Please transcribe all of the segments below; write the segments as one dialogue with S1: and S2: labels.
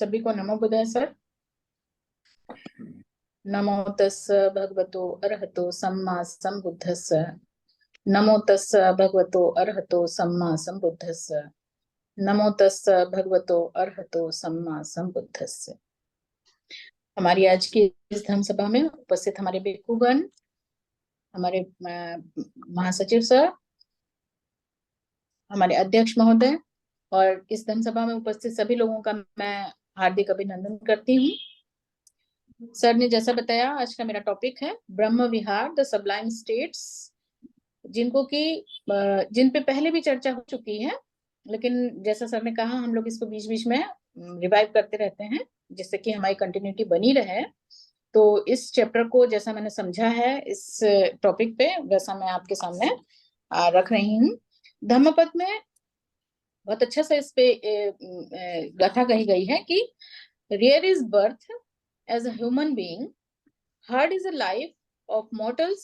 S1: सभी को नमो बुद्धाय सर। नमो तस् भगवतो अरहतो सम्मा संबुद्धस्स। नमो तस् भगवतो अरहतो सम्मा संबुद्धस्स। नमो तस् भगवतो अरहतो सम्मा संबुद्धस्स। हमारी आज की इस धर्म सभा में उपस्थित हमारे भिक्षुगण, हमारे महासचिव सर, हमारे अध्यक्ष महोदय और इस धर्म सभा में उपस्थित सभी लोगों का मैं हार्दिक अभिनंदन करती हूँ। सर ने जैसा बताया, आज का मेरा टॉपिक है ब्रह्म विहार द सबलाइम स्टेट्स, जिन पे पहले भी चर्चा हो चुकी है, लेकिन जैसा सर ने कहा हम लोग इसको बीच बीच में रिवाइव करते रहते हैं जिससे कि हमारी कंटिन्यूटी बनी रहे। तो इस चैप्टर को जैसा मैंने समझा है इस टॉपिक पे, वैसा मैं आपके सामने रख रही हूँ। धम्मपद में बहुत अच्छा सा इस पे गाथा कही गई है कि rear is birth as a human being, hard is a life of mortals,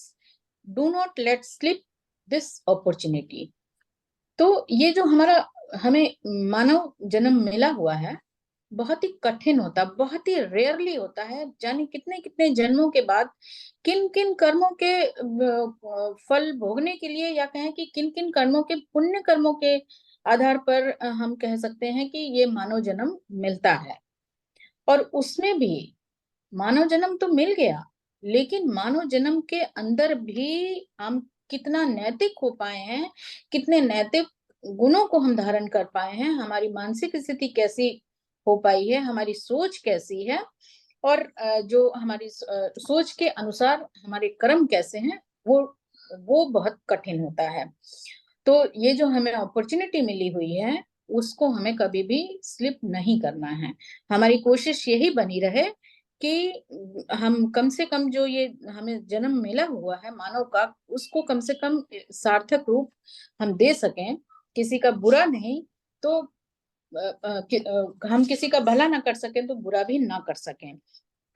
S1: do not let slip this opportunity। तो ये जो हमें मानव जन्म मिला हुआ है बहुत ही कठिन होता, बहुत ही रेयरली होता है। जाने कितने कितने जन्मों के बाद किन किन कर्मों के फल भोगने के लिए, या कहें कि किन किन कर्मों के, पुण्य कर्मों के आधार पर हम कह सकते हैं कि ये मानव जन्म मिलता है। और उसमें भी मानव जन्म तो मिल गया, लेकिन मानव जन्म के अंदर भी हम कितना नैतिक हो पाए हैं, कितने नैतिक गुणों को हम धारण कर पाए हैं, हमारी मानसिक स्थिति कैसी हो पाई है, हमारी सोच कैसी है, और जो हमारी सोच के अनुसार हमारे कर्म कैसे हैं, वो बहुत कठिन होता है। तो ये जो हमें अपॉर्चुनिटी मिली हुई है उसको हमें कभी भी स्लिप नहीं करना है। हमारी कोशिश यही बनी रहे कि हम कम से कम जो ये हमें जन्म मिला हुआ है मानव का, उसको कम से कम सार्थक रूप हम दे सकें। किसी का बुरा नहीं तो हम किसी का भला ना कर सकें तो बुरा भी ना कर सकें।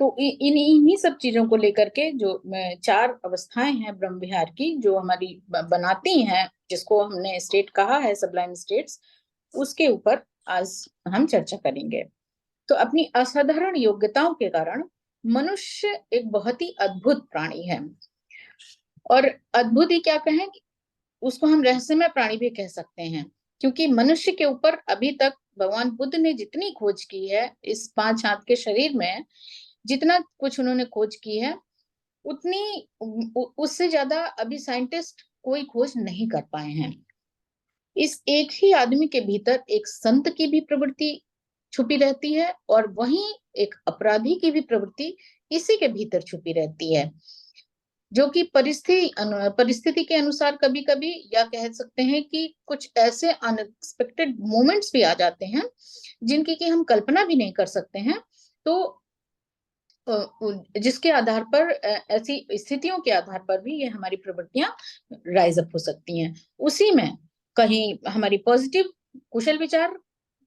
S1: तो इन्हीं सब चीजों को लेकर के जो 4 अवस्थाएं हैं ब्रह्म विहार की, जो हमारी बनाती हैं, जिसको हमने स्टेट कहा है, सबलाइम स्टेट्स, उसके ऊपर आज हम चर्चा करेंगे। तो अपनी असाधारण योग्यताओं के कारण मनुष्य एक बहुत ही अद्भुत प्राणी है। और अद्भुत ही क्या कहें, उसको हम रहस्यमय प्राणी भी कह सकते हैं, क्योंकि मनुष्य के ऊपर अभी तक भगवान बुद्ध ने जितनी खोज की है, इस 5 हाथ के शरीर में जितना कुछ उन्होंने खोज की है, उतनी उससे ज्यादा अभी साइंटिस्ट कोई खोज नहीं कर पाए हैं। इस एक ही आदमी के भीतर एक संत की भी प्रवृत्ति छुपी रहती है, और वहीं एक अपराधी की भी प्रवृत्ति इसी के भीतर छुपी रहती है, जो कि परिस्थिति के अनुसार कभी कभी, या कह सकते हैं कि कुछ ऐसे अनएक्सपेक्टेड मोमेंट्स भी आ जाते हैं जिनकी कि हम कल्पना भी नहीं कर सकते हैं। तो जिसके आधार पर, ऐसी स्थितियों के आधार पर भी ये हमारी प्रवृत्तियां राइज अप हो सकती हैं। उसी में कहीं हमारी पॉजिटिव कुशल विचार,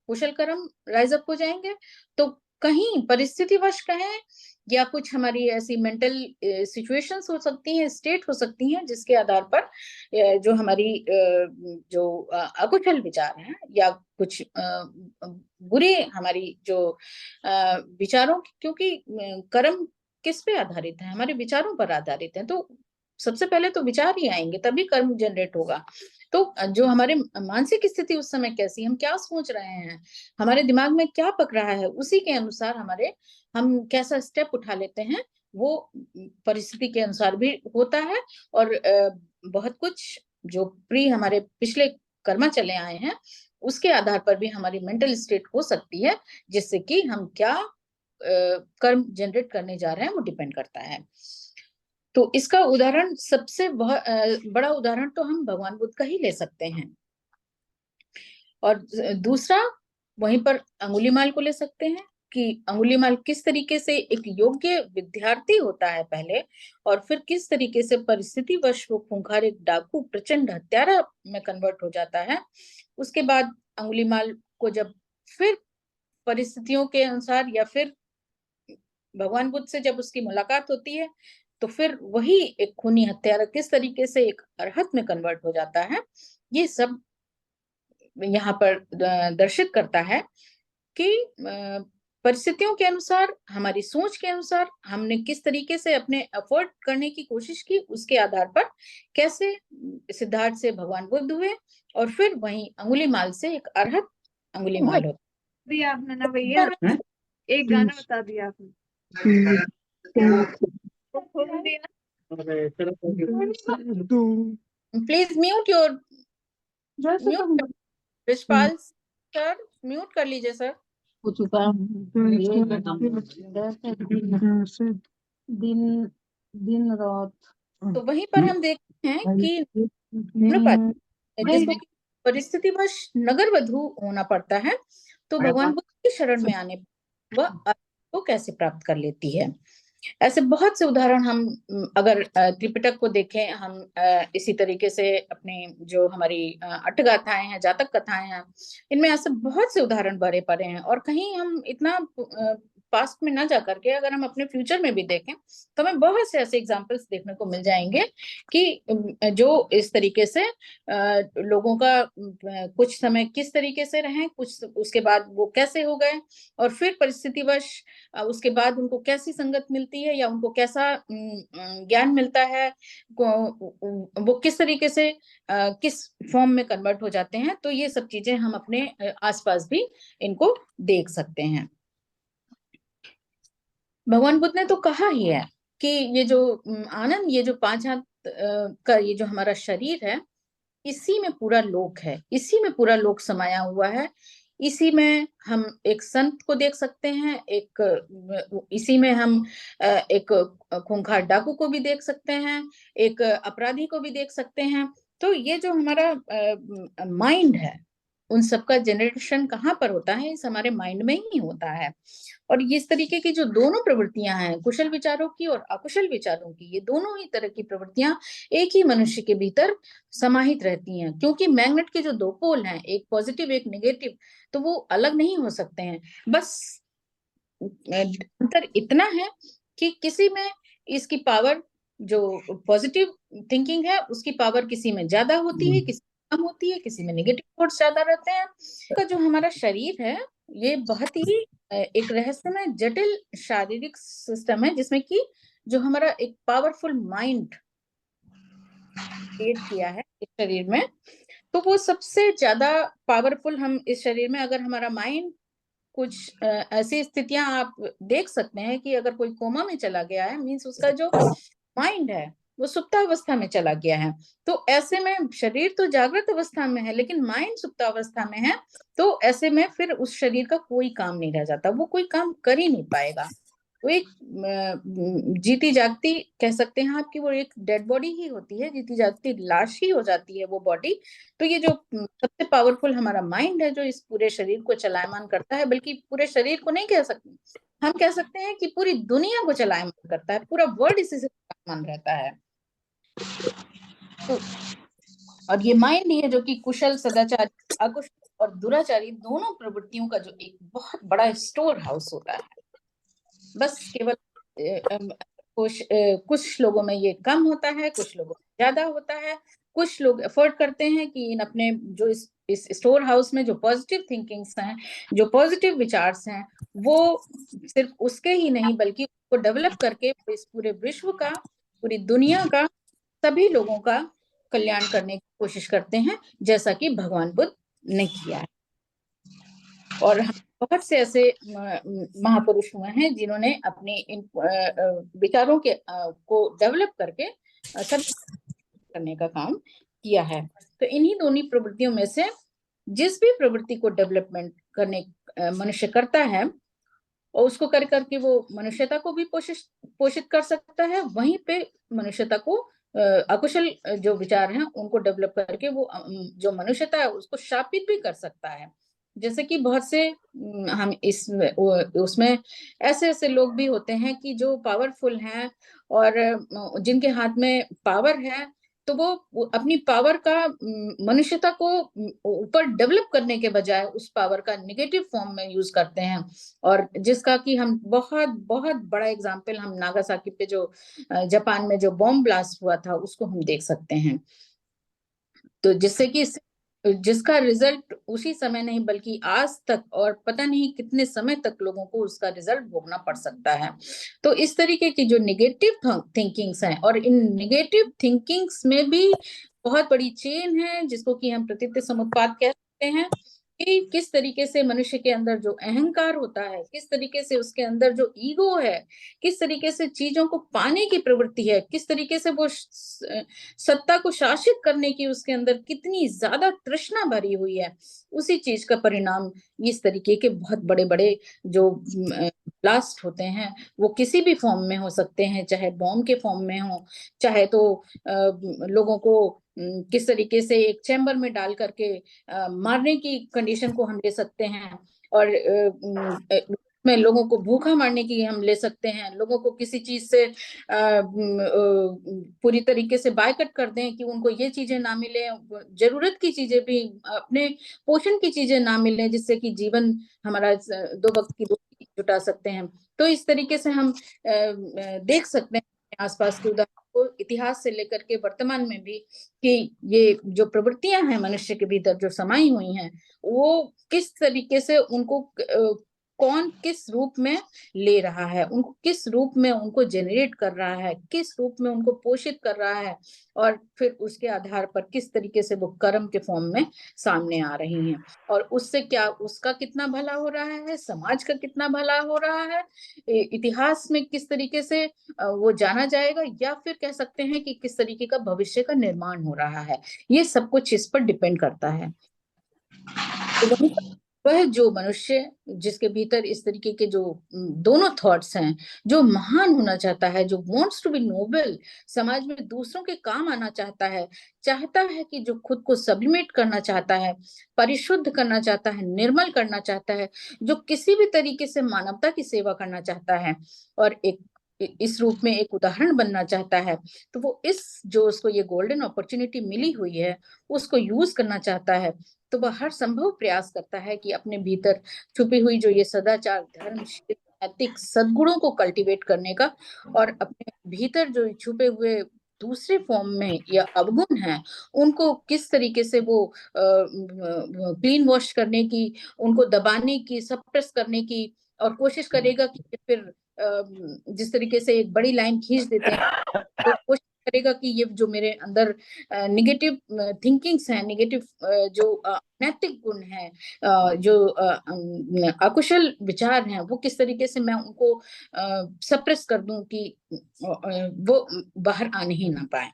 S1: कुशल कर्म राइज अप हो जाएंगे, तो कहीं परिस्थितिवश कहें, या कुछ हमारी ऐसी मेंटल सिचुएशंस हो सकती हैं, स्टेट हो सकती हैं, जिसके आधार पर जो हमारी जो अकुशल विचार हैं, या कुछ बुरे हमारी जो विचारों, क्योंकि कर्म किस पे आधारित है, हमारे विचारों पर आधारित है। तो सबसे पहले तो विचार ही आएंगे तभी कर्म जनरेट होगा। तो जो हमारे मानसिक स्थिति उस समय कैसी, हम क्या सोच रहे हैं, हमारे दिमाग में क्या पक रहा है, उसी के अनुसार हम कैसा स्टेप उठा लेते हैं, वो परिस्थिति के अनुसार भी होता है। और बहुत कुछ जो हमारे पिछले कर्म चले आए हैं उसके आधार पर भी हमारी मेंटल स्टेट हो सकती है, जिससे कि हम क्या कर्म जनरेट करने जा रहे हैं वो डिपेंड करता है। तो इसका उदाहरण, सबसे बड़ा उदाहरण तो हम भगवान बुद्ध का ही ले सकते हैं, और दूसरा वहीं पर अंगुलीमाल को ले सकते हैं कि अंगुलीमाल किस तरीके से एक योग्य विद्यार्थी होता है पहले, और फिर किस तरीके से परिस्थितिवश वो खूंखार एक डाकू, प्रचंड हत्यारा में कन्वर्ट हो जाता है। उसके बाद अंगुलीमाल को जब फिर परिस्थितियों के अनुसार, या फिर भगवान बुद्ध से जब उसकी मुलाकात होती है, तो फिर वही एक खूनी हत्यारा किस तरीके से एक अरहत में कन्वर्ट हो जाता है, ये सब यहाँ पर दर्शित करता है कि परिस्थितियों के अनुसार, हमारी सोच के अनुसार हमने किस तरीके से अपने एफर्ट करने की कोशिश की, उसके आधार पर कैसे सिद्धार्थ से भगवान बुद्ध हुए, और फिर वहीं अंगुलीमाल से एक अरहत अंगुलीमाल होता
S2: दिया आपने ना भैया, एक गाना बता दिया आपने।
S1: प्लीज म्यूट विशपाल सर, म्यूट कर लीजिए सर।
S3: हो चुका दिन दिन रात।
S1: तो वहीं पर हम देखते हैं कि जिसको परिस्थितिवश नगर वधु होना पड़ता है, तो भगवान बुद्ध की शरण में आने पर वह अर्थ को कैसे प्राप्त कर लेती है। ऐसे बहुत से उदाहरण हम अगर त्रिपिटक को देखें, हम इसी तरीके से अपनी जो हमारी अट्ठगाथाएं हैं, जातक कथाएं हैं, इनमें ऐसे बहुत से उदाहरण भरे पड़े हैं। और कहीं हम इतना पास्ट में ना जा करके अगर हम अपने फ्यूचर में भी देखें तो हमें बहुत से ऐसे एग्जांपल्स देखने को मिल जाएंगे कि जो इस तरीके से लोगों का कुछ समय किस तरीके से रहे, कुछ उसके बाद वो कैसे हो गए, और फिर परिस्थितिवश उसके बाद उनको कैसी संगत मिलती है या उनको कैसा ज्ञान मिलता है, वो किस तरीके से किस फॉर्म में कन्वर्ट हो जाते हैं। तो ये सब चीजें हम अपने आसपास भी इनको देख सकते हैं। भगवान बुद्ध ने तो कहा ही है कि ये जो आनंद, ये जो 5 हाथ का ये जो हमारा शरीर है, इसी में पूरा लोक है, इसी में पूरा लोक समाया हुआ है। इसी में हम एक संत को देख सकते हैं, इसी में हम एक खूंखार डाकू को भी देख सकते हैं, एक अपराधी को भी देख सकते हैं। तो ये जो हमारा माइंड है, उन सबका जनरेशन कहाँ पर होता है, इस हमारे माइंड में ही होता है। और इस तरीके की जो दोनों प्रवृत्तियां हैं, कुशल विचारों की और अकुशल विचारों की, ये दोनों ही तरह की प्रवृत्तियां एक ही मनुष्य के भीतर समाहित रहती हैं। क्योंकि मैग्नेट के जो 2 पोल हैं, एक पॉजिटिव एक नेगेटिव, तो वो अलग नहीं हो सकते हैं। बस अंतर इतना है कि किसी में इसकी पावर, जो पॉजिटिव थिंकिंग है, उसकी पावर किसी में ज्यादा होती है, किसी में कम होती है, किसी में नेगेटिव थॉट्स ज्यादा रहते हैं। का जो हमारा शरीर है, ये बहुत ही एक रहस्यमय जटिल शारीरिक सिस्टम है, जिसमें कि जो हमारा एक पावरफुल माइंड क्रिएट किया है इस शरीर में, तो वो सबसे ज्यादा पावरफुल, हम इस शरीर में अगर हमारा माइंड, कुछ ऐसी स्थितियां आप देख सकते हैं कि अगर कोई कोमा में चला गया है, मीन्स उसका जो माइंड है वो सुप्तावस्था में चला गया है। तो ऐसे में शरीर तो जागृत अवस्था में है, लेकिन माइंड सुप्तावस्था में है। तो ऐसे में फिर उस शरीर का कोई काम नहीं रह जाता, वो कोई काम कर ही नहीं पाएगा। वो एक जीती जागती कह सकते हैं आपकी, वो एक डेड बॉडी ही होती है, जीती जागती लाश ही हो जाती है वो बॉडी। तो ये जो सबसे पावरफुल हमारा माइंड है, जो इस पूरे शरीर को चलायमान करता है, बल्कि पूरे शरीर को नहीं कह सकते, हम कह सकते हैं कि पूरी दुनिया को चलायमान करता है, पूरा वर्ल्ड इसी से चलायमान रहता है। तो और ये माइंड ही है जो कि कुशल, सदाचारी, अकुशल और दुराचारी दोनों प्रवृत्तियों का जो एक बहुत बड़ा स्टोर हाउस होता है। बस केवल कुछ लोगों में ये कम होता है, कुछ लोगों में ज्यादा होता है। कुछ लोग एफर्ट करते हैं कि इन अपने जो इस स्टोर हाउस में जो पॉजिटिव थिंकिंग्स हैं, जो पॉजिटिव विचार्स हैं, वो सिर्फ उसके ही नहीं बल्कि उसको डेवलप करके इस पूरे विश्व का, पूरी दुनिया का, सभी लोगों का कल्याण करने की कोशिश करते हैं, जैसा कि भगवान बुद्ध ने किया है। और बहुत से ऐसे महापुरुष हुए हैं जिन्होंने अपने इन विचारों के को डेवलप करके सब करने का काम किया है। तो इन्हीं दोनों प्रवृत्तियों में से जिस भी प्रवृत्ति को डेवलपमेंट करने मनुष्य करता है, और उसको कर करके वो मनुष्यता को भी पोषित कर सकता है, वहीं पे मनुष्यता को अकुशल जो विचार हैं उनको डेवलप करके वो जो मनुष्यता है उसको शापित भी कर सकता है। जैसे कि बहुत से हम उसमें ऐसे ऐसे लोग भी होते हैं कि जो पावरफुल हैं और जिनके हाथ में पावर है, तो वो अपनी पावर का मनुष्यता को ऊपर डेवलप करने के बजाय उस पावर का नेगेटिव फॉर्म में यूज करते हैं। और जिसका कि हम बहुत बहुत बड़ा एग्जाम्पल हम नागासाकी पे जो जापान में जो बॉम्ब ब्लास्ट हुआ था उसको हम देख सकते हैं। तो जिससे कि जिसका रिजल्ट उसी समय नहीं बल्कि आज तक और पता नहीं कितने समय तक लोगों को उसका रिजल्ट भोगना पड़ सकता है। तो इस तरीके की जो निगेटिव थिंकिंग्स हैं, और इन निगेटिव थिंकिंग्स में भी बहुत बड़ी चेन है जिसको कि हम प्रतीत समुत्पाद कह सकते हैं, कि किस तरीके से मनुष्य के अंदर जो अहंकार होता है, किस तरीके से उसके अंदर जो ईगो है, किस तरीके से चीजों को पाने की प्रवृत्ति है, किस तरीके से वो सत्ता को शासित करने की उसके अंदर कितनी ज्यादा तृष्णा भरी हुई है, उसी चीज का परिणाम इस तरीके के बहुत बड़े बड़े जो ब्लास्ट होते हैं, वो किसी भी फॉर्म में हो सकते हैं, चाहे बॉम्ब के फॉर्म में हो, चाहे तो लोगों को किस तरीके से एक चैम्बर में डाल करके मारने की कंडीशन को हम ले सकते हैं, और में लोगों को भूखा मारने की हम ले सकते हैं, लोगों को किसी चीज से पूरी तरीके से बायकट कर दें कि उनको ये चीजें ना मिले, जरूरत की चीजें भी, अपने पोषण की चीजें ना मिले, जिससे कि जीवन हमारा 2 वक्त की रोटी जुटा सकते हैं। तो इस तरीके से हम देख सकते हैं आसपास के उदाहरण को, इतिहास से लेकर के वर्तमान में भी, कि ये जो प्रवृत्तियां हैं मनुष्य के भीतर जो समाई हुई हैं, वो किस तरीके से उनको कौन किस रूप में ले रहा है, उनको किस रूप में उनको जेनरेट कर रहा है, किस रूप में उनको पोषित कर रहा है, और फिर उसके आधार पर किस तरीके से वो कर्म के फॉर्म में सामने आ रही हैं, और उससे क्या उसका कितना भला हो रहा है, समाज का कितना भला हो रहा है, इतिहास में किस तरीके से वो जाना जाएगा, या फिर कह सकते हैं कि किस तरीके का भविष्य का निर्माण हो रहा है, ये सब कुछ इस पर डिपेंड करता है। तो वह जो मनुष्य जिसके भीतर इस तरीके के जो दोनों थॉट्स हैं, जो महान होना चाहता है, जो वांट्स टू बी नोबल, समाज में दूसरों के काम आना चाहता है, चाहता है कि जो खुद को सब्लिमेट करना चाहता है, परिशुद्ध करना चाहता है, निर्मल करना चाहता है, जो किसी भी तरीके से मानवता की सेवा करना चाहता है, और एक इस रूप में एक उदाहरण बनना चाहता है, तो वो इस जो उसको ये गोल्डन अपॉर्चुनिटी मिली हुई है, उसको यूज करना चाहता है, तो वह हर संभव प्रयास करता है कि अपने भीतर छुपी हुई जो ये सदाचार, धर्म, नैतिक सद्गुणों को कल्टीवेट करने का, और अपने भीतर जो छुपे हुए दूसरे फॉर्म में या अवगुण हैं, उनको किस तरीके से वो क्लीन वॉश करने की, उनको दबाने की, सप्रेस करने की, और कोशिश करेगा कि फिर जिस तरीके से एक बड़ी लाइन खींच देते हैं, तो कोशिश करेगा कि ये जो मेरे अंदर निगेटिव थिंकिंग्स हैं, निगेटिव जो नैतिक गुण हैं, जो अकुशल विचार हैं, वो किस तरीके से मैं उनको सप्रेस कर दूं कि वो बाहर आने ही ना पाए,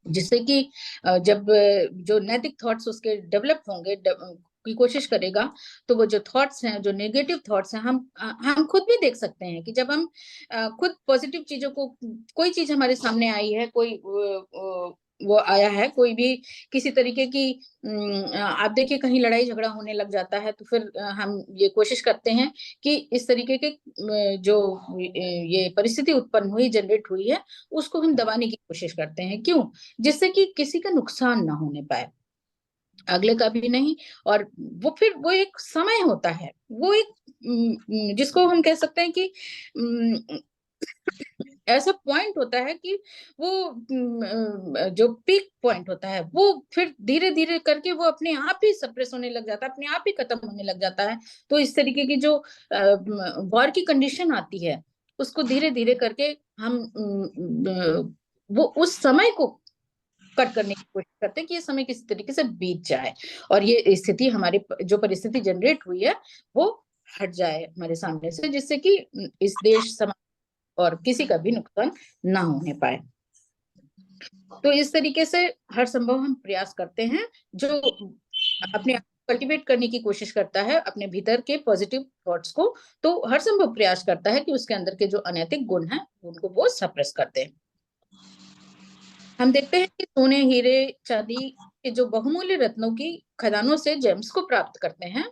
S1: जिससे कि जब जो नैतिक थॉट्स उसके डेवलप होंगे की कोशिश करेगा, तो वो जो थॉट्स हैं, जो नेगेटिव थॉट्स हैं, हम खुद भी देख सकते हैं कि जब हम खुद पॉजिटिव चीजों को, कोई चीज हमारे सामने आई है, कोई वो आया है, कोई भी किसी तरीके की आप देखिए कहीं लड़ाई झगड़ा होने लग जाता है, तो फिर हम ये कोशिश करते हैं कि इस तरीके के जो ये परिस्थिति उत्पन्न हुई, जनरेट हुई है, उसको हम दबाने की कोशिश करते हैं। क्यों? जिससे कि किसी का नुकसान ना होने पाए, अगले का भी नहीं, और वो फिर वो एक समय होता है, वो एक जिसको हम कह सकते हैं कि ऐसा पॉइंट होता है कि वो जो पीक पॉइंट होता है, वो फिर धीरे धीरे करके वो अपने आप ही सप्रेस होने लग जाता है, अपने आप ही खत्म होने लग जाता है। तो इस तरीके की जो वॉर की कंडीशन आती है, उसको धीरे धीरे करके हम वो उस समय को कट करने की कोशिश करते हैं कि ये समय किसी तरीके से बीत जाए, और ये स्थिति हमारी जो परिस्थिति जनरेट हुई है, वो हट जाए हमारे सामने से, जिससे कि इस देश, समाज और किसी का भी नुकसान ना होने पाए। तो इस तरीके से हर संभव हम प्रयास करते हैं, जो अपने आप कल्टीवेट करने की कोशिश करता है अपने भीतर के पॉजिटिव थॉट्स को, तो हर संभव प्रयास करता है कि उसके अंदर के जो अनैतिक गुण हैं, उनको वो सप्रेस कर दे। हम देखते हैं कि सोने, हीरे, चांदी के जो बहुमूल्य रत्नों की खदानों से जेम्स को प्राप्त करते हैं,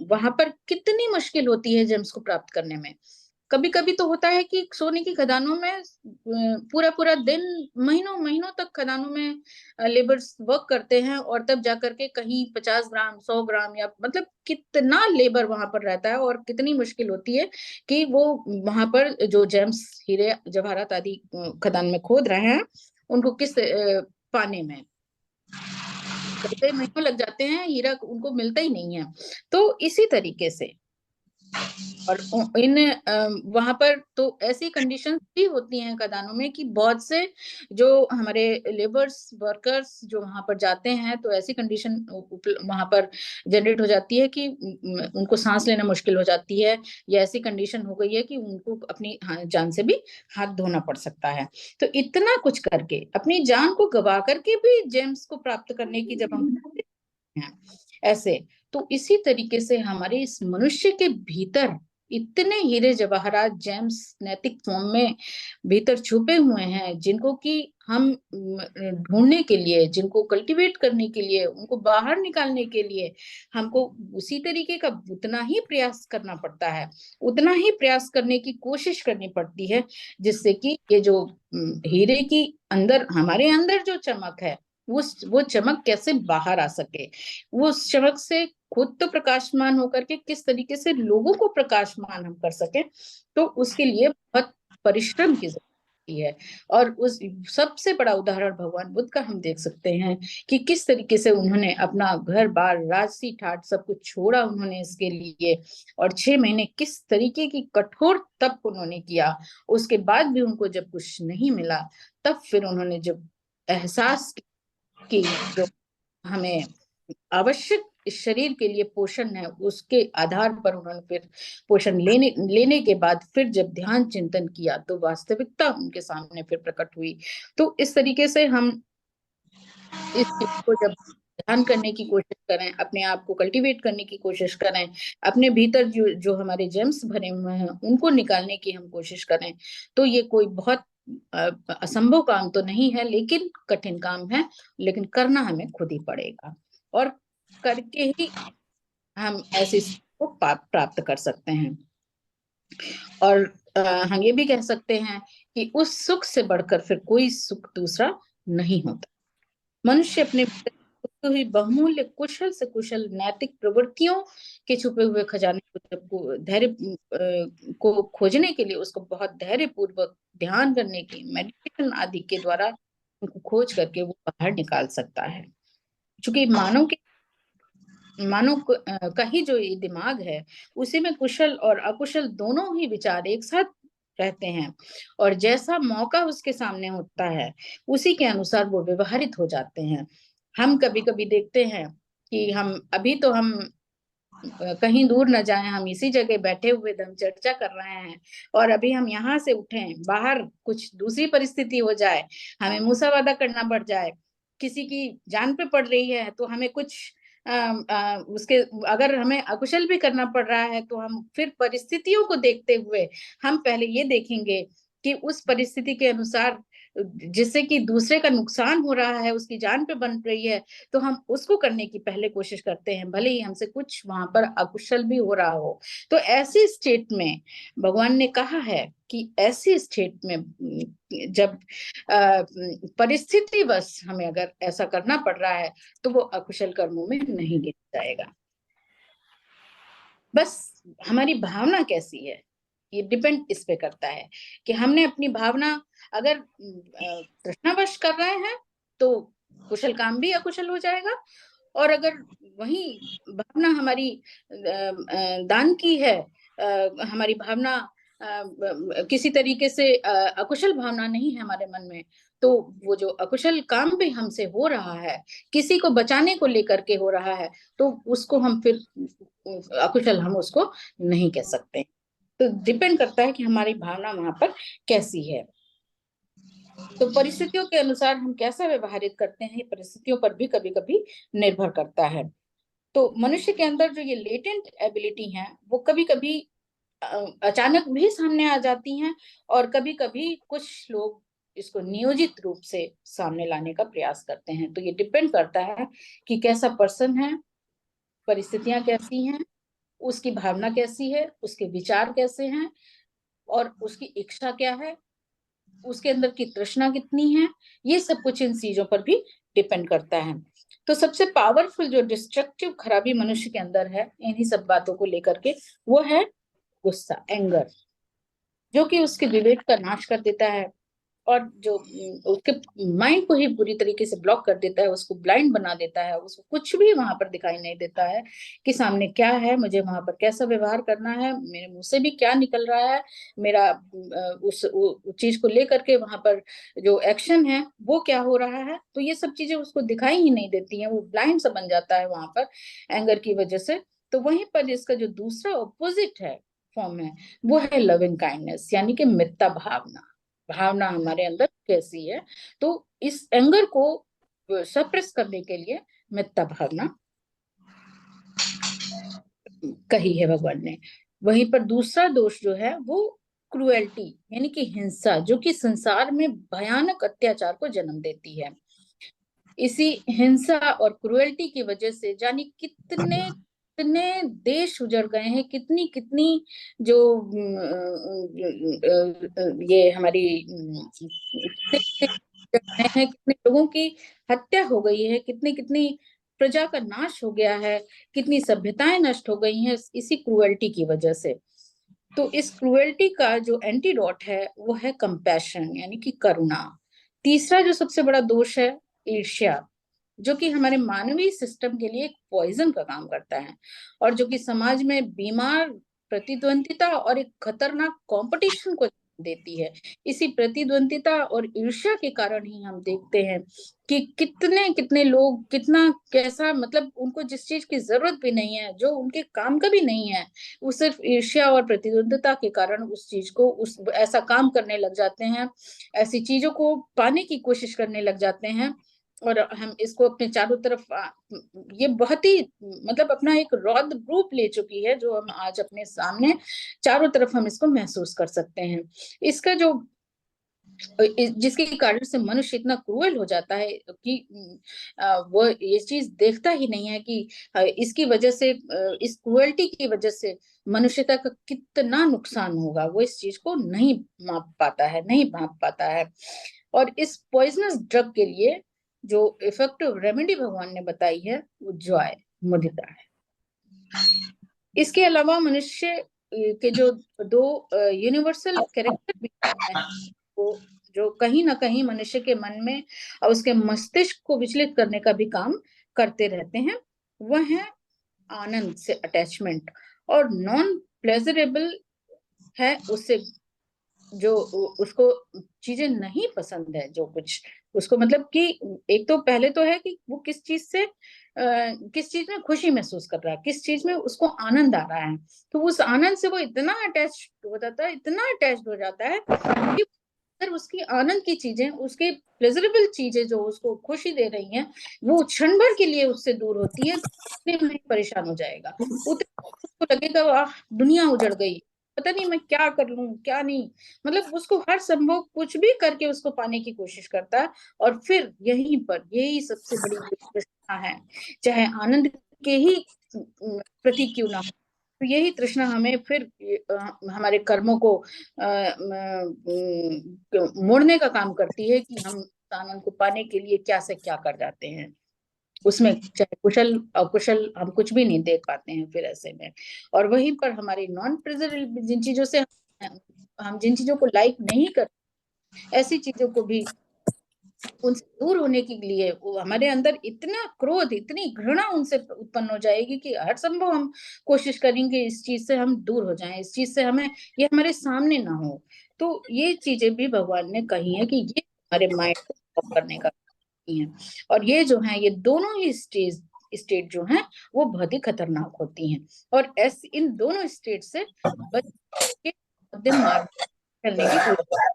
S1: वहां पर कितनी मुश्किल होती है जेम्स को प्राप्त करने में। कभी कभी तो होता है कि सोने की खदानों में पूरा पूरा दिन, महीनों महीनों तक खदानों में लेबर्स वर्क करते हैं, और तब जाकर के कहीं 50 ग्राम, 100 ग्राम, या मतलब कितना लेबर वहां पर रहता है, और कितनी मुश्किल होती है कि वो वहां पर जो जेम्स, हीरे जवाहरात आदि खदान में खोद रहे हैं, उनको किस पाने में। कई कई महीनों लग जाते हैं, हीरा उनको मिलता ही नहीं है। तो इसी तरीके से और इन वहां पर तो ऐसी कंडीशंस भी होती हैं खदानों में कि बहुत से जो हमारे लेबर्स वर्कर्स जो वहां पर जाते हैं, तो ऐसी कंडीशन वहां पर जनरेट हो जाती है कि उनको सांस लेना मुश्किल हो जाती है, या ऐसी कंडीशन हो गई है कि उनको अपनी जान से भी हाथ धोना पड़ सकता है। तो इतना कुछ करके, अपनी जान को गवा करके भी जेम्स को प्राप्त करने की जब हम हैं ऐसे, तो इसी तरीके से हमारे इस मनुष्य के भीतर इतने हीरे जवाहरात जेम्स नैतिक फॉर्म में भीतर छुपे हुए हैं, जिनको कि हम ढूंढने के लिए, जिनको कल्टीवेट करने के लिए, उनको बाहर निकालने के लिए हमको उसी तरीके का उतना ही प्रयास करना पड़ता है, उतना ही प्रयास करने की कोशिश करनी पड़ती है, जिससे कि ये जो हीरे की अंदर, हमारे अंदर जो चमक है, वो चमक कैसे बाहर आ सके, वो उस चमक से खुद तो प्रकाशमान होकर के किस तरीके से लोगों को प्रकाशमान हम कर सके, तो उसके लिए बहुत परिश्रम की जरूरत होती है। और उस सबसे बड़ा उदाहरण भगवान बुद्ध का हम देख सकते हैं कि किस तरीके से उन्होंने अपना घर बार राजसी ठाट सब कुछ छोड़ा उन्होंने इसके लिए, और 6 महीने किस तरीके की कठोर तप उन्होंने किया, उसके बाद भी उनको जब कुछ नहीं मिला, तब फिर उन्होंने जब एहसास कि जो हमें आवश्यक इस शरीर के लिए पोषण है, उसके आधार पर उन्होंने फिर पोषण लेने लेने के बाद फिर जब ध्यान चिंतन किया, तो वास्तविकता उनके सामने फिर प्रकट हुई। तो इस तरीके से हम इस चीज को जब ध्यान करने की कोशिश करें, अपने आप को कल्टीवेट करने की कोशिश करें, अपने भीतर जो जो हमारे जेम्स भरे हुए हैं उनको निकालने की हम कोशिश करें, तो ये कोई बहुत असंभव काम तो नहीं है, लेकिन कठिन काम है, लेकिन करना हमें खुद ही पड़ेगा, और करके ही हम ऐसी स्थिति को प्राप्त कर सकते हैं। और हम ये भी कह सकते हैं कि उस सुख से बढ़कर फिर कोई सुख दूसरा नहीं होता। मनुष्य अपने तो ही बहुमूल्य कुशल से कुशल नैतिक प्रवृत्तियों के छुपे हुए खजाने को जब धैर्य को खोजने के लिए उसको बहुत धैर्य पूर्वक ध्यान करने की, मेडिटेशन आदि के द्वारा उनको खोज करके वो बाहर निकाल सकता है। क्योंकि मानव का ही जो ये दिमाग है, उसी में कुशल और अकुशल दोनों ही विचार एक साथ रहते हैं, और जैसा मौका उसके सामने होता है उसी के अनुसार वो व्यवहारित हो जाते हैं। हम कभी कभी देखते हैं कि हम कहीं दूर न जाएं, हम इसी जगह बैठे हुए हम चर्चा कर रहे हैं, और अभी हम यहाँ से उठें, बाहर कुछ दूसरी परिस्थिति हो जाए, हमें मुसावादा करना पड़ जाए, किसी की जान पे पड़ रही है, तो हमें कुछ उसके अगर हमें अकुशल भी करना पड़ रहा है, तो हम फिर परिस्थितियों को देखते हुए हम पहले ये देखेंगे कि उस परिस्थिति के अनुसार जिससे कि दूसरे का नुकसान हो रहा है, उसकी जान पे बन रही है, तो हम उसको करने की पहले कोशिश करते हैं, भले ही हमसे कुछ वहां पर अकुशल भी हो रहा हो। तो ऐसी स्टेट में भगवान ने कहा है कि ऐसी स्टेट में जब परिस्थिति बस हमें अगर ऐसा करना पड़ रहा है, तो वो अकुशल कर्मों में नहीं गिना जाएगा। बस हमारी भावना कैसी है, ये डिपेंड इस पे करता है कि हमने अपनी भावना अगर तृष्णावश कर रहे हैं, तो कुशल काम भी अकुशल हो जाएगा, और अगर वही भावना हमारी दान की है, हमारी भावना किसी तरीके से अकुशल भावना नहीं है हमारे मन में, तो वो जो अकुशल काम भी हमसे हो रहा है, किसी को बचाने को लेकर के हो रहा है, तो उसको हम फिर अकुशल हम उसको नहीं कह सकते। तो डिपेंड करता है कि हमारी भावना वहां पर कैसी है। तो परिस्थितियों के अनुसार हम कैसा व्यवहारित करते हैं, परिस्थितियों पर भी कभी कभी निर्भर करता है। तो मनुष्य के अंदर जो ये लेटेंट एबिलिटी है, वो कभी कभी अचानक भी सामने आ जाती हैं, और कभी कभी कुछ लोग इसको नियोजित रूप से सामने लाने का प्रयास करते हैं। तो ये डिपेंड करता है कि कैसा पर्सन है, परिस्थितियां कैसी हैं, उसकी भावना कैसी है, उसके विचार कैसे हैं, और उसकी इच्छा क्या है, उसके अंदर की तृष्णा कितनी है, ये सब कुछ इन चीजों पर भी डिपेंड करता है। तो सबसे पावरफुल जो डिस्ट्रक्टिव खराबी मनुष्य के अंदर है, इन्हीं सब बातों को लेकर के, वो है गुस्सा, एंगर, जो कि उसके विवेक का नाश कर देता है, और जो उसके माइंड को ही पूरी तरीके से ब्लॉक कर देता है, उसको ब्लाइंड बना देता है, उसको कुछ भी वहां पर दिखाई नहीं देता है कि सामने क्या है, मुझे वहां पर कैसा व्यवहार करना है, मेरे मुंह से भी क्या निकल रहा है, मेरा उस चीज को लेकर के वहां पर जो एक्शन है वो क्या हो रहा है। तो ये सब चीजें उसको दिखाई ही नहीं देती हैं, वो ब्लाइंड सा बन जाता है वहां पर एंगर की वजह से। तो वहीं पर इसका जो दूसरा ऑपोजिट है फॉर्म है, वो है लविंग काइंडनेस, यानी कि मित्रता भावना। भावना हमारे अंदर कैसी है, तो इस एंगर को सप्रेस करने के लिए मित्रता भावना कही है भगवान ने। वहीं पर दूसरा दोष जो है वो क्रुएल्टी, यानी कि हिंसा, जो कि संसार में भयानक अत्याचार को जन्म देती है। इसी हिंसा और क्रुएल्टी की वजह से जानी कितने कितने देश उजड़ गए हैं, कितनी कितनी जो ये हमारी कितने लोगों की हत्या हो गई है, कितनी कितनी प्रजा का नाश हो गया है, कितनी सभ्यताएं नष्ट हो गई हैं इसी क्रुएल्टी की वजह से। तो इस क्रुएल्टी का जो एंटीडोट है वो है कंपैशन, यानी कि करुणा। तीसरा जो सबसे बड़ा दोष है ईर्ष्या, जो कि हमारे मानवीय सिस्टम के लिए एक पॉइजन का काम करता है, और जो कि समाज में बीमार प्रतिद्वंदिता और एक खतरनाक कंपटीशन को देती है। इसी प्रतिद्वंदिता और ईर्ष्या के कारण ही हम देखते हैं कि कितने कितने लोग कितना कैसा, मतलब उनको जिस चीज की जरूरत भी नहीं है, जो उनके काम का भी नहीं है, वो सिर्फ ईर्ष्या और प्रतिद्वंदिता के कारण उस चीज को उस ऐसा काम करने लग जाते हैं, ऐसी चीजों को पाने की कोशिश करने लग जाते हैं। और हम इसको अपने चारों तरफ ये बहुत ही मतलब अपना एक रौद्र रूप ले चुकी है, जो हम आज अपने सामने चारों तरफ हम इसको महसूस कर सकते हैं। इसका जो जिसके कारण से मनुष्य इतना क्रूएल हो जाता है कि वो ये चीज देखता ही नहीं है कि इसकी वजह से इस क्रूएल्टी की वजह से मनुष्यता का कितना नुकसान होगा, वो इस चीज को नहीं माप पाता है, नहीं भाप पाता है। और इस पॉइजनस ड्रग के लिए जो इफेक्टिव रेमेडी भगवान ने बताई है वो जॉय, मुदिता है। इसके अलावा मनुष्य के जो दो यूनिवर्सल कैरेक्टर भी है, वो जो कहीं ना कहीं मनुष्य के मन में और उसके मस्तिष्क को विचलित करने का भी काम करते रहते हैं, वह है आनंद से अटैचमेंट, और नॉन प्लेजरेबल है उससे जो उसको चीजें नहीं पसंद है, जो कुछ उसको मतलब कि एक तो पहले तो है कि वो किस चीज से किस चीज में खुशी महसूस कर रहा है, किस चीज में उसको आनंद आ रहा है। तो उस आनंद से वो इतना अटैच हो जाता है, इतना अटैच हो जाता है कि अगर उसकी आनंद की चीजें, उसके प्लेजरेबल चीजें जो उसको खुशी दे रही हैं, वो क्षण भर के लिए उससे दूर होती है, उतने में परेशान हो जाएगा, उतने उसको लगेगा वाह दुनिया उजड़ गई, पता नहीं मैं क्या कर लूं क्या नहीं, मतलब उसको हर संभव कुछ भी करके उसको पाने की कोशिश करता है। और फिर यहीं पर यही सबसे बड़ी तृष्णा है, चाहे आनंद के ही प्रति क्यों ना हो, तो यही तृष्णा हमें फिर हमारे कर्मों को मोड़ने का काम करती है कि हम आनंद को पाने के लिए क्या से क्या कर जाते हैं, उसमें चाहे कुशल अकुशल हम कुछ भी नहीं देख पाते हैं फिर ऐसे में। और वहीं पर हमारी नॉन प्रेजर जिन चीजों से हम जिन चीजों को लाइक नहीं करते, ऐसी चीजों को भी उनसे दूर होने के लिए वो हमारे अंदर इतना क्रोध, इतनी घृणा उनसे उत्पन्न हो जाएगी कि हर संभव हम कोशिश करेंगे इस चीज से हम दूर हो जाएं, इस चीज से हमें ये हमारे सामने ना हो। तो ये चीजें भी भगवान ने कही है कि ये हमारे माइंड को stop करने का है। और ये जो है ये दोनों ही स्टेट जो हैं वो बहुत ही खतरनाक होती हैं, और ऐसे इन दोनों स्टेट से बच के मध्यम मार्ग चलने की कोशिश,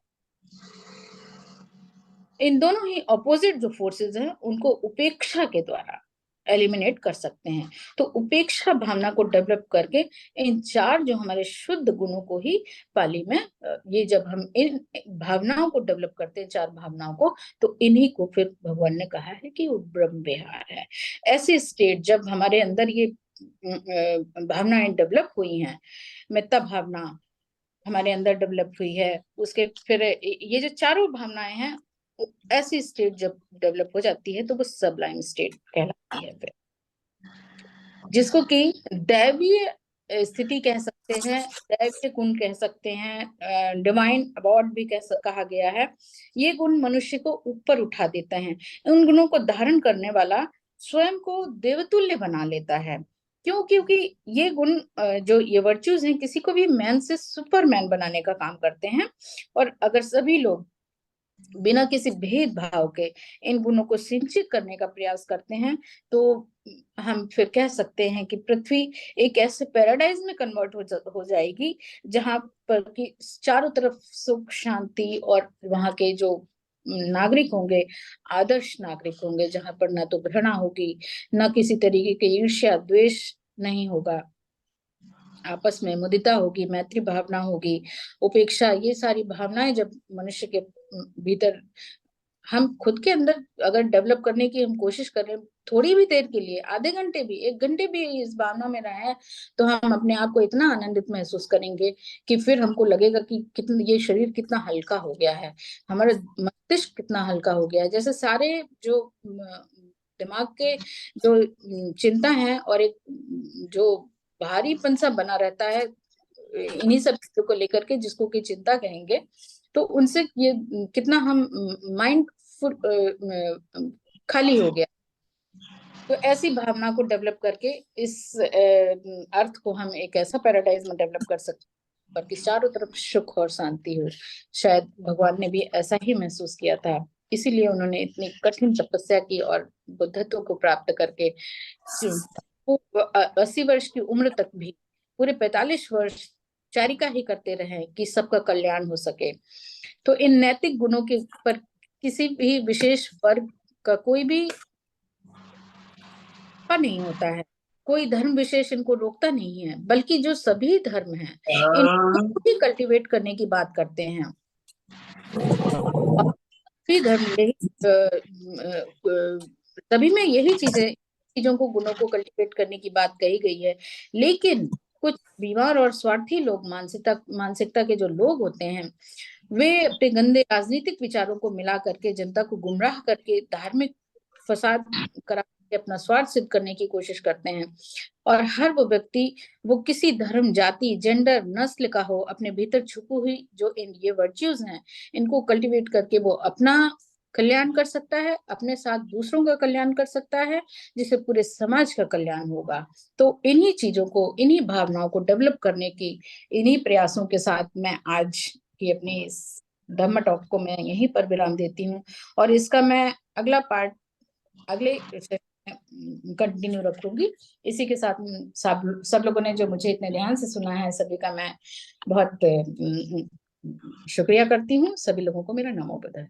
S1: इन दोनों ही अपोजिट जो फोर्सेस हैं उनको उपेक्षा के द्वारा एलिमिनेट कर सकते हैं। तो उपेक्षा भावना को डेवलप करके इन चार जो हमारे शुद्ध गुणों को ही पाली में ये जब हम इन भावनाओं को डेवलप करते हैं, चार भावनाओं को, तो इन्हीं को फिर भगवान ने कहा है कि वो ब्रह्म विहार है। ऐसी स्टेट जब हमारे अंदर ये भावनाएं डेवलप हुई हैं, मेत्ता भावना हमारे अंदर डेवलप हुई है, उसके फिर ये जो चारों भावनाएं हैं, ऐसी स्टेट जब डेवलप हो जाती है तो वो सबलाइम स्टेट कहलाती है फिर, जिसको कि दैवीय स्थिति कह सकते हैं, दैवीय गुण कह सकते हैं, डिवाइन अवार्ड भी कहा गया है। ये गुण मनुष्य को ऊपर उठा देते हैं। उन गुणों को धारण करने वाला स्वयं को देवतुल्य बना लेता है। क्यों? क्योंकि ये गुण, जो ये वर्च्यूज हैं, किसी को भी मैन से सुपरमैन बनाने का काम करते हैं। और अगर सभी लोग बिना किसी भेदभाव के इन गुणों को सिंचित करने का प्रयास करते हैं, तो हम फिर कह सकते हैं कि पृथ्वी एक ऐसे पैराडाइज में कन्वर्ट हो जाएगी जहां पर कि चारों तरफ सुख शांति, और वहां के जो नागरिक होंगे आदर्श नागरिक होंगे, जहां पर ना तो घृणा होगी, ना किसी तरीके की ईर्ष्या द्वेष नहीं होगा, आपस में मुदिता होगी, मैत्री भावना होगी, उपेक्षा। ये सारी भावनाएं जब मनुष्य के भीतर, हम खुद के अंदर अगर डेवलप करने की हम कोशिश कर रहे हैं, थोड़ी भी देर के लिए, आधे घंटे भी, 1 घंटे भी इस भावना में रहे, तो हम अपने आप को इतना आनंदित महसूस करेंगे कि फिर हमको लगेगा कि कितना ये शरीर कितना हल्का हो गया है, हमारा मस्तिष्क कितना हल्का हो गया है। जैसे सारे जो दिमाग के जो चिंता है, और एक जो भारीपन सा बना रहता है इन्हीं सब चीजों को लेकर के, जिसको कि चिंता कहेंगे, तो उनसे ये कितना हम माइंड खाली हो गया। तो ऐसी भावना को डेवलप करके इस अर्थ को हम एक ऐसा पैराडाइज में डेवलप कर सकते हैं पर कि चारों तरफ सुख और शांति हो। शायद भगवान ने भी ऐसा ही महसूस किया था, इसीलिए उन्होंने इतनी कठिन तपस्या की और बुद्धत्व को प्राप्त करके 80 वर्ष की उम्र तक भी पूरे 45 वर्ष चारिका ही करते रहे कि सबका कल्याण हो सके। तो इन नैतिक गुणों के पर किसी भी विशेष वर्ग का कोई भी नहीं होता है, कोई धर्म विशेष इनको रोकता नहीं है, बल्कि जो सभी धर्म हैं इनको भी कल्टीवेट करने की बात करते हैं। सभी धर्म यही सभी में यही चीजों को, गुणों को कल्टीवेट करने की बात कही गई है। लेकिन कुछ बीमार और स्वार्थी लोग, मानसिकता के जो लोग होते हैं, वे अपने गंदे राजनीतिक विचारों को मिला करके जनता को गुमराह करके धार्मिक फसाद करा के अपना स्वार्थ सिद्ध करने की कोशिश करते हैं। और हर वो व्यक्ति, वो किसी धर्म, जाति, जेंडर, नस्ल का हो, अपने भीतर छुपी हुई जो ये वर्च्यूज हैं, इनको कल्टीवेट करके वो अपना कल्याण कर सकता है, अपने साथ दूसरों का कल्याण कर सकता है, जिससे पूरे समाज का कल्याण होगा। तो इन्हीं चीजों को, इन्हीं भावनाओं को डेवलप करने की, इन्हीं प्रयासों के साथ मैं आज की अपनी इस धम्म टॉक को मैं यहीं पर विराम देती हूँ। और इसका मैं अगला पार्ट अगले कंटिन्यू रखूंगी। इसी के साथ सब लोगों ने जो मुझे इतने ध्यान से सुना है, सभी का मैं बहुत शुक्रिया करती हूँ। सभी लोगों को मेरा नमो बुद्धाय।